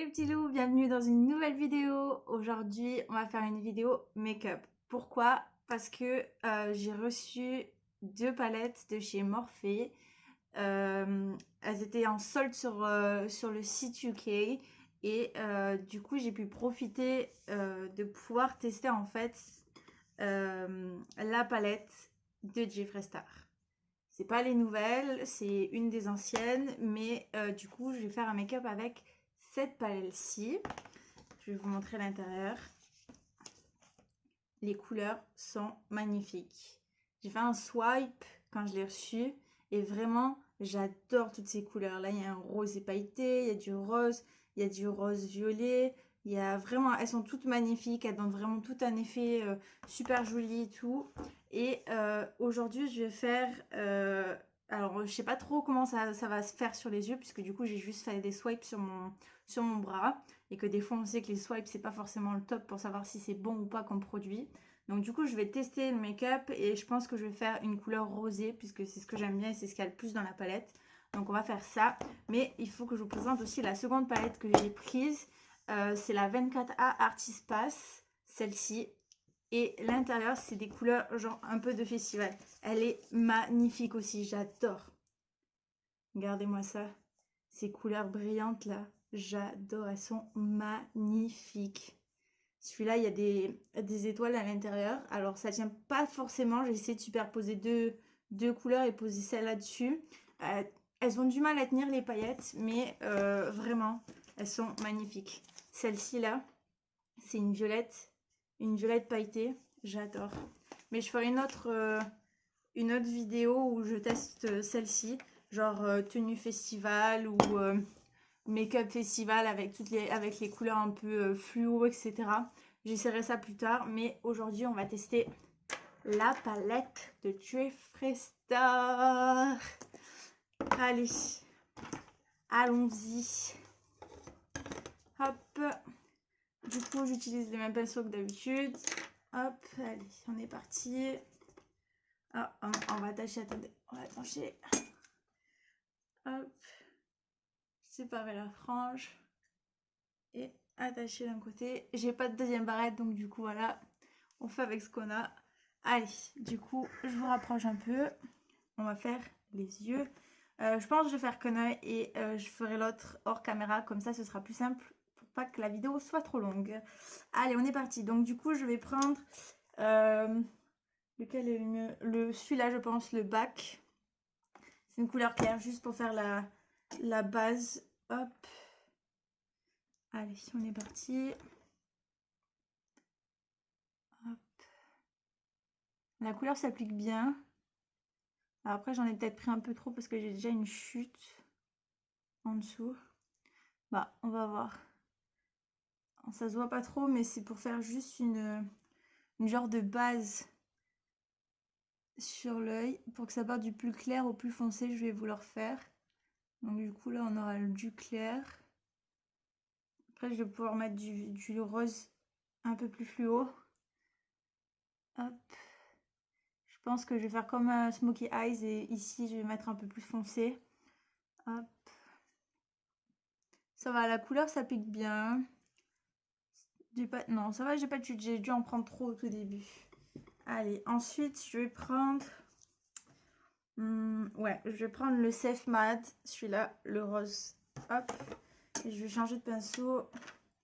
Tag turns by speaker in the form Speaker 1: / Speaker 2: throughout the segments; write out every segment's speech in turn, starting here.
Speaker 1: Coucou les petits loups, bienvenue dans une nouvelle vidéo. Aujourd'hui, on va faire une vidéo make-up. Pourquoi? Parce que j'ai reçu 2 palettes de chez Morphe. Elles étaient en solde sur le site UK et du coup, j'ai pu profiter de pouvoir tester en fait la palette de Jeffree Star. C'est pas les nouvelles, c'est une des anciennes, mais du coup, je vais faire un make-up avec cette palette-ci. Je vais vous montrer l'intérieur. Les couleurs sont magnifiques. J'ai fait un swipe quand je l'ai reçu et vraiment, j'adore toutes ces couleurs. Là, il y a un rose pailleté, il y a du rose, il y a du rose violet. Il y a vraiment, elles sont toutes magnifiques, elles donnent vraiment tout un effet super joli et tout. Et aujourd'hui, je vais faire, alors je sais pas trop comment ça va se faire sur les yeux, puisque du coup, j'ai juste fait des swipes sur mon bras. Et que des fois, on sait que les swipes, c'est pas forcément le top pour savoir si c'est bon ou pas comme produit. Donc du coup, je vais tester le make-up et je pense que je vais faire une couleur rosée, puisque c'est ce que j'aime bien et c'est ce qu'il y a le plus dans la palette. Donc on va faire ça. Mais il faut que je vous présente aussi la seconde palette que j'ai prise. C'est la 24A Artist Pass, celle-ci. Et l'intérieur, c'est des couleurs genre un peu de festival. Elle est magnifique aussi, j'adore. Regardez-moi ça. Ces couleurs brillantes là, j'adore, elles sont magnifiques. Celui-là, il y a des étoiles à l'intérieur. Alors, ça tient pas forcément. J'ai essayé de superposer deux couleurs et poser celle là-dessus. Elles ont du mal à tenir les paillettes, mais vraiment, elles sont magnifiques. Celle-ci là, c'est une violette pailletée. J'adore. Mais je ferai une autre vidéo où je teste celle-ci, genre tenue festival ou make-up festival avec avec les couleurs un peu fluo, etc. J'essaierai ça plus tard, mais aujourd'hui on va tester la palette de Jeffree Star. Allez, allons-y. Hop. Du coup, j'utilise les mêmes pinceaux que d'habitude. Hop, allez, on est parti. Ah, on va attacher, attendez, on va attacher. Hop, séparer la frange et attacher d'un côté. J'ai pas de deuxième barrette, donc du coup, voilà, on fait avec ce qu'on a. Allez, du coup, je vous rapproche un peu. On va faire les yeux. Je pense que je vais faire qu'un œil et je ferai l'autre hors caméra, comme ça ce sera plus simple pour pas que la vidéo soit trop longue. Allez, on est parti. Donc du coup, je vais prendre lequel est le mieux, celui-là, je pense, le bac. C'est une couleur claire, juste pour faire la base. Hop. Allez, on est parti. Hop. La couleur s'applique bien. Alors après, j'en ai peut-être pris un peu trop parce que j'ai déjà une chute en dessous. Bah, on va voir. Ça se voit pas trop, mais c'est pour faire juste une genre de base sur l'œil. Pour que ça parte du plus clair au plus foncé, je vais vous le refaire. Donc du coup, là, on aura du clair. Après, je vais pouvoir mettre du rose un peu plus fluo. Hop. Je pense que je vais faire comme un Smoky Eyes et ici, je vais mettre un peu plus foncé. Hop. Ça va, la couleur s'applique bien. Non, ça va, j'ai pas de chute, j'ai dû en prendre trop au tout début. Allez, ensuite, je vais prendre... ouais, je vais prendre le Safe Matte, celui-là, le rose. Hop. Et je vais changer de pinceau.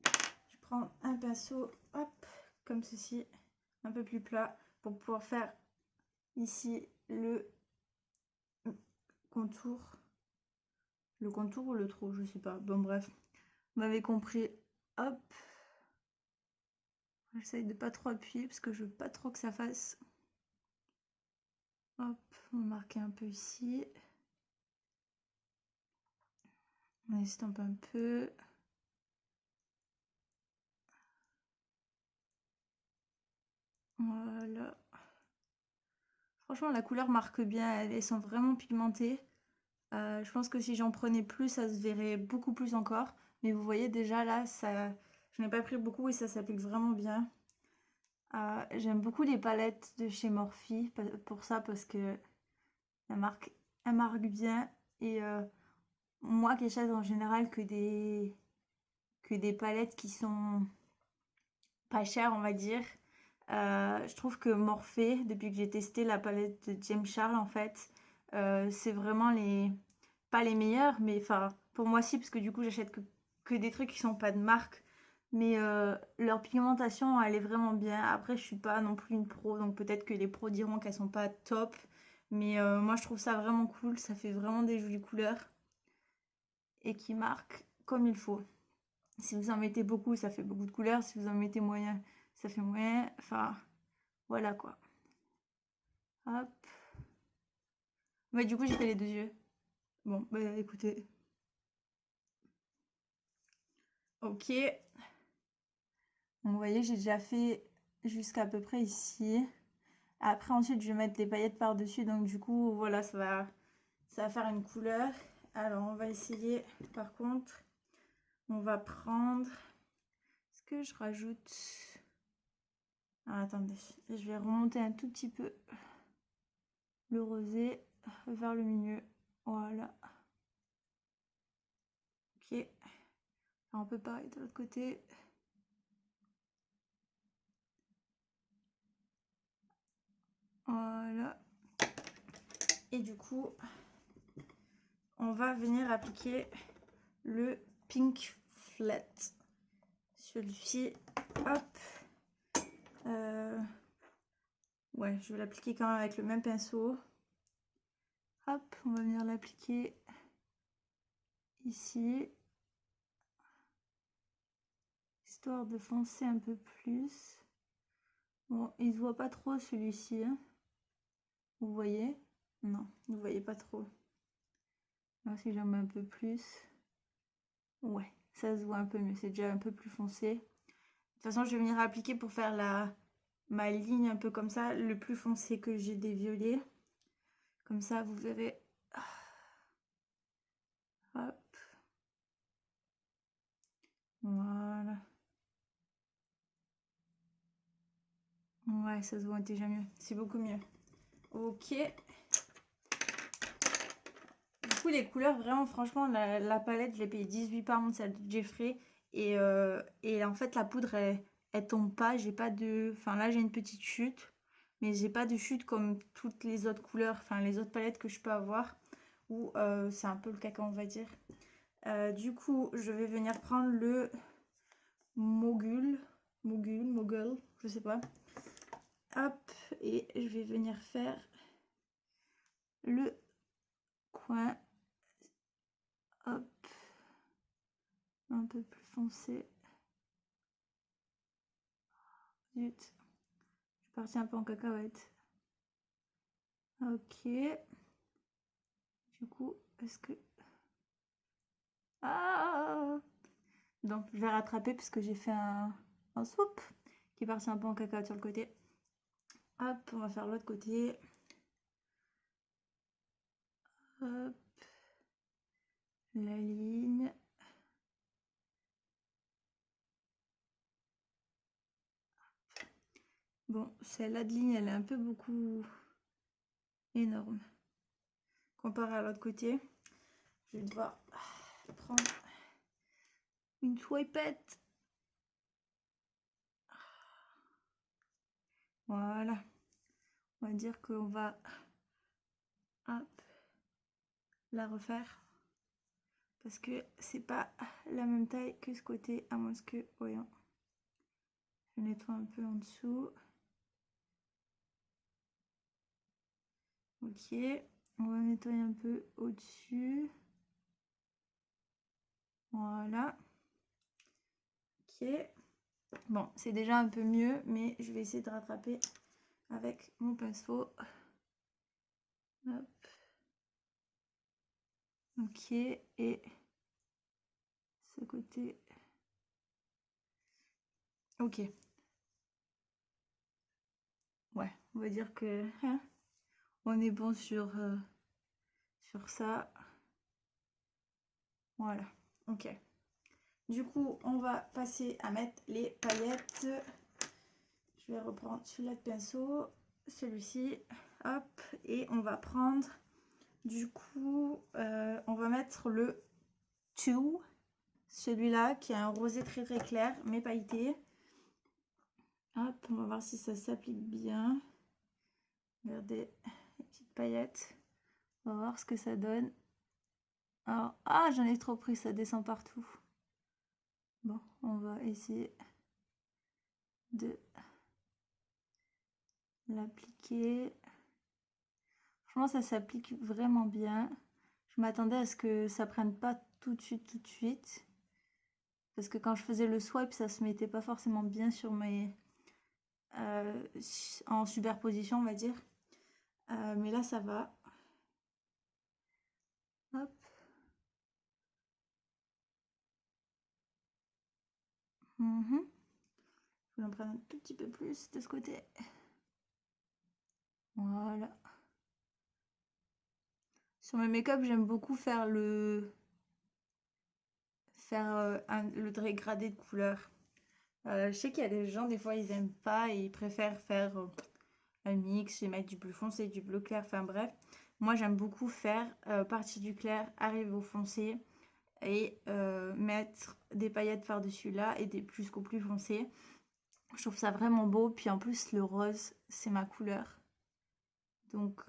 Speaker 1: Je prends un pinceau, hop, comme ceci, un peu plus plat, pour pouvoir faire ici le contour. Le contour ou le trou, je sais pas. Bon, bref, vous m'avez compris. Hop. J'essaye de pas trop appuyer parce que je veux pas trop que ça fasse. Hop, on va marquer un peu ici. On estompe un peu. Voilà. Franchement, la couleur marque bien. Elles sont vraiment pigmentées. Je pense que si j'en prenais plus, ça se verrait beaucoup plus encore. Mais vous voyez déjà là, ça, je n'ai pas pris beaucoup et ça s'applique vraiment bien. J'aime beaucoup les palettes de chez Morphe pour ça parce que elle marque bien. Et moi qui achète en général que que des palettes qui sont pas chères, on va dire. Je trouve que Morphe, depuis que j'ai testé la palette de James Charles, en fait, c'est vraiment pas les meilleurs, mais enfin, pour moi si, parce que du coup, j'achète que des trucs qui sont pas de marque. Mais leur pigmentation, elle est vraiment bien. Après, je suis pas non plus une pro, donc peut-être que les pros diront qu'elles sont pas top. Mais moi, je trouve ça vraiment cool. Ça fait vraiment des jolies couleurs et qui marquent comme il faut. Si vous en mettez beaucoup, ça fait beaucoup de couleurs. Si vous en mettez moyen, ça fait moyen. Enfin, voilà quoi. Hop. Mais du coup, j'ai fait les deux yeux. Bon, bah écoutez. Ok. Donc, vous voyez, j'ai déjà fait jusqu'à peu près ici. Après, ensuite, je vais mettre les paillettes par-dessus. Donc, du coup, voilà, ça va faire une couleur. Alors, on va essayer. Par contre, on va prendre... Est-ce que je rajoute... Ah, attendez, je vais remonter un tout petit peu le rosé vers le milieu. Voilà. Ok. Un peu pareil de l'autre côté. Voilà. Et du coup, on va venir appliquer le Pink Flat. Celui-ci, hop. Ouais, je vais l'appliquer quand même avec le même pinceau. Hop, on va venir l'appliquer ici. Histoire de foncer un peu plus. Bon, il se voit pas trop celui-ci. Hein. Vous voyez? Non, vous voyez pas trop. Là, si j'en mets un peu plus. Ouais, ça se voit un peu mieux. C'est déjà un peu plus foncé. De toute façon, je vais venir appliquer pour faire ma ligne un peu comme ça, le plus foncé que j'ai des violets. Comme ça, vous verrez. Hop. Voilà. Ouais, ça se voit déjà mieux. C'est beaucoup mieux. Ok. Du coup, les couleurs, vraiment, franchement, la palette, je l'ai payé 18 pounds, celle de Jeffree. Et en fait, la poudre, elle tombe pas. J'ai pas de... Enfin, là, j'ai une petite chute. Mais j'ai pas de chute comme toutes les autres couleurs, enfin, les autres palettes que je peux avoir. Où c'est un peu le caca, on va dire. Du coup, je vais venir prendre le Mogul, je sais pas. Hop, et je vais venir faire le coin. Hop, un peu plus foncé. Zut, je suis partie un peu en cacahuète. Ok. Du coup, est-ce que... Ah! Donc, je vais rattraper parce que j'ai fait un swoop qui est parti un peu en cacahuète sur le côté. Hop, on va faire l'autre côté. Hop. La ligne. Bon, celle-là de ligne, elle est un peu beaucoup énorme. Comparé à l'autre côté, je vais devoir prendre une swipette. Voilà. On va dire qu'on va hop, la refaire. Parce que c'est pas la même taille que ce côté, à moins que, voyons. Je nettoie un peu en dessous. Ok, on va nettoyer un peu au-dessus. Voilà. Ok. Bon, c'est déjà un peu mieux, mais je vais essayer de rattraper avec mon pinceau. Hop. Ok, et ce côté. Ok. Ouais, on va dire que hein, on est bon sur ça. Voilà, ok. Du coup, on va passer à mettre les paillettes. Je vais reprendre celui-là de pinceau, celui-ci, hop, et on va prendre, du coup, on va mettre le 2. celui-là qui a un rosé très très clair mais pailleté. Hop, on va voir si ça s'applique bien. Regardez les petites paillettes. On va voir ce que ça donne. Alors, ah, j'en ai trop pris, ça descend partout. Bon, on va essayer de l'appliquer. Franchement, ça s'applique vraiment bien. Je m'attendais à ce que ça prenne pas tout de suite. Parce que quand je faisais le swipe, ça se mettait pas forcément bien sur mes... en superposition, on va dire. Mais là, ça va. Hop. Je vais en prendre un tout petit peu plus de ce côté. Voilà. Sur mes make-up, j'aime beaucoup faire le dégradé de couleurs. Je sais qu'il y a des gens, des fois, ils aiment pas et ils préfèrent faire un mix et mettre du bleu foncé, du bleu clair, enfin bref. Moi, j'aime beaucoup faire partir du clair, arriver au foncé et mettre des paillettes par-dessus là et des plus qu'au plus foncé. Je trouve ça vraiment beau. Puis en plus, le rose, c'est ma couleur. Donc,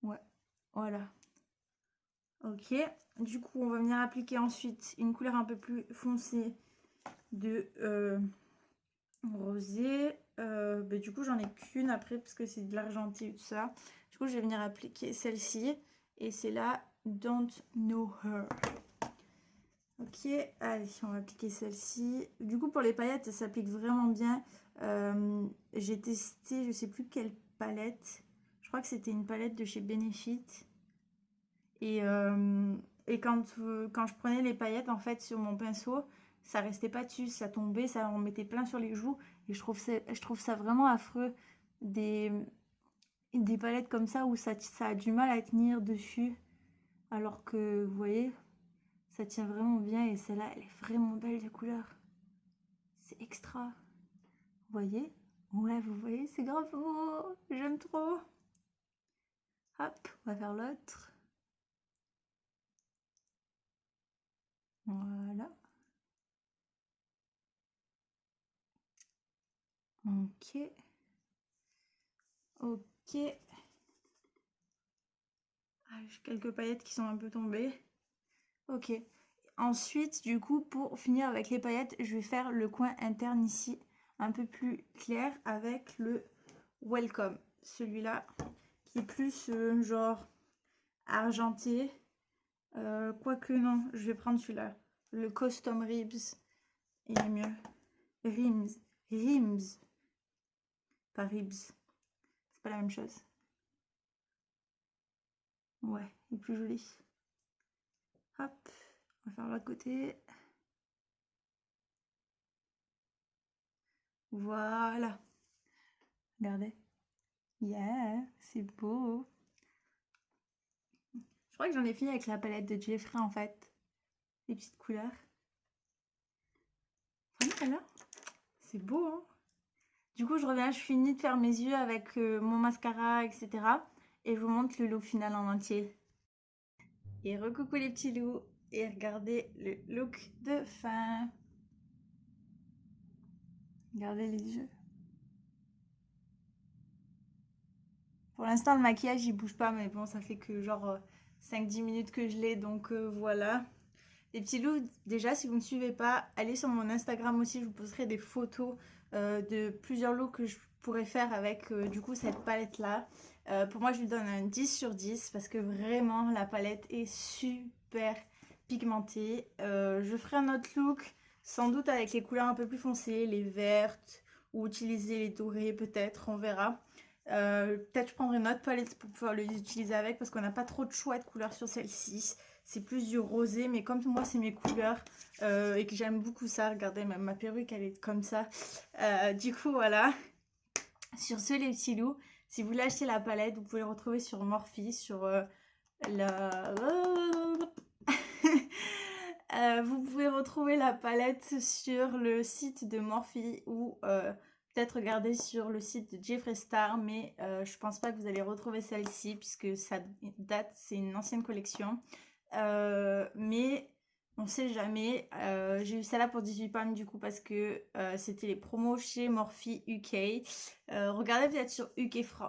Speaker 1: ouais, voilà. Ok, du coup, on va venir appliquer ensuite une couleur un peu plus foncée de rosé. Du coup, j'en ai qu'une après parce que c'est de l'argenté et tout ça. Du coup, je vais venir appliquer celle-ci. Et c'est la Don't Know Her. Ok, allez, on va appliquer celle-ci. Du coup, pour les paillettes, ça s'applique vraiment bien. J'ai testé, je sais plus quelle palette. Je crois que c'était une palette de chez Benefit. Et quand je prenais les paillettes, en fait, sur mon pinceau, ça restait pas dessus, ça tombait, ça en mettait plein sur les joues. Et je trouve ça vraiment affreux. Des palettes comme ça où ça a du mal à tenir dessus. Alors que, vous voyez, ça tient vraiment bien. Et celle-là, elle est vraiment belle de couleur. C'est extra. Vous voyez? Ouais, vous voyez, c'est grave beau. J'aime trop. Hop, on va faire l'autre. Voilà. Ok. Ok. Ah, j'ai quelques paillettes qui sont un peu tombées. Ok. Ensuite, du coup, pour finir avec les paillettes, je vais faire le coin interne ici, un peu plus clair avec le Welcome. Celui-là, qui est plus genre argenté. Quoique non, je vais prendre celui-là. Le Custom Ribs. Il est mieux. Rims. Rims. Pas Ribs. C'est pas la même chose. Ouais, il est plus joli. Hop. On va faire l'autre côté. Voilà. Regardez. Yeah, c'est beau. Je crois que j'en ai fini avec la palette de Jeffree en fait. Les petites couleurs. Voilà. C'est beau, hein. Du coup, je reviens, je finis de faire mes yeux avec mon mascara, etc. Et je vous montre le look final en entier. Et recoucou les petits loups. Et regardez le look de fin. Regardez les yeux. Pour l'instant, le maquillage, il bouge pas. Mais bon, ça fait que genre 5-10 minutes que je l'ai. Donc voilà. Les petits loups, déjà, si vous ne me suivez pas, allez sur mon Instagram aussi. Je vous posterai des photos de plusieurs looks que je pourrais faire avec du coup cette palette-là. Pour moi, je lui donne un 10 sur 10 parce que vraiment, la palette est super pigmentée. Je ferai un autre look, sans doute avec les couleurs un peu plus foncées, les vertes, ou utiliser les dorées peut-être, on verra. Peut-être je prendrai une autre palette pour pouvoir les utiliser avec parce qu'on n'a pas trop de choix de couleurs sur celle-ci. C'est plus du rosé, mais comme moi c'est mes couleurs et que j'aime beaucoup ça, regardez, même ma perruque elle est comme ça. Du coup voilà. Sur ce les petits loups, si vous voulez acheter la palette, vous pouvez le retrouver sur Morphe, sur la... vous pouvez retrouver la palette sur le site de Morphe ou peut-être regarder sur le site de Jeffree Star, mais je pense pas que vous allez retrouver celle-ci puisque ça date, c'est une ancienne collection. Mais on sait jamais. J'ai eu celle-là pour 18 pounds du coup parce que c'était les promos chez Morphe UK. Regardez peut-être sur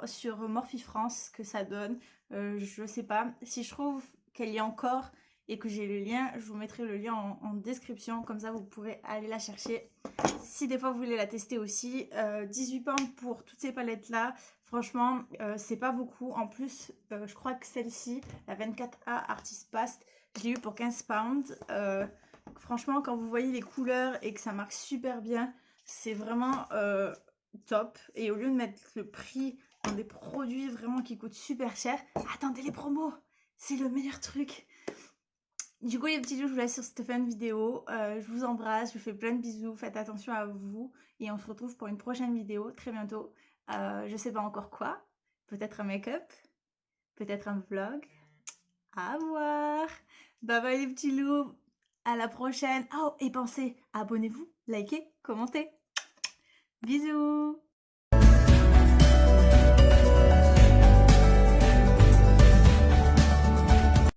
Speaker 1: sur Morphe France ce que ça donne. Je sais pas. Si je trouve qu'elle y est encore et que j'ai le lien, je vous mettrai le lien en description. Comme ça, vous pourrez aller la chercher. Si des fois vous voulez la tester aussi. 18 pounds pour toutes ces palettes-là. Franchement, c'est pas beaucoup. En plus, je crois que celle-ci, la 24A Artist Past, je l'ai eu pour 15 pounds. Franchement, quand vous voyez les couleurs et que ça marche super bien, c'est vraiment top. Et au lieu de mettre le prix dans des produits vraiment qui coûtent super cher, attendez les promos, c'est le meilleur truc. Du coup les petits loups, je vous laisse sur cette fin de vidéo. Je vous embrasse, je vous fais plein de bisous, faites attention à vous. Et on se retrouve pour une prochaine vidéo très bientôt. Je sais pas encore quoi, peut-être un make-up, peut-être un vlog, à voir. Bye bye les petits loups, à la prochaine. Oh, et pensez, abonnez-vous, likez, commentez. Bisous.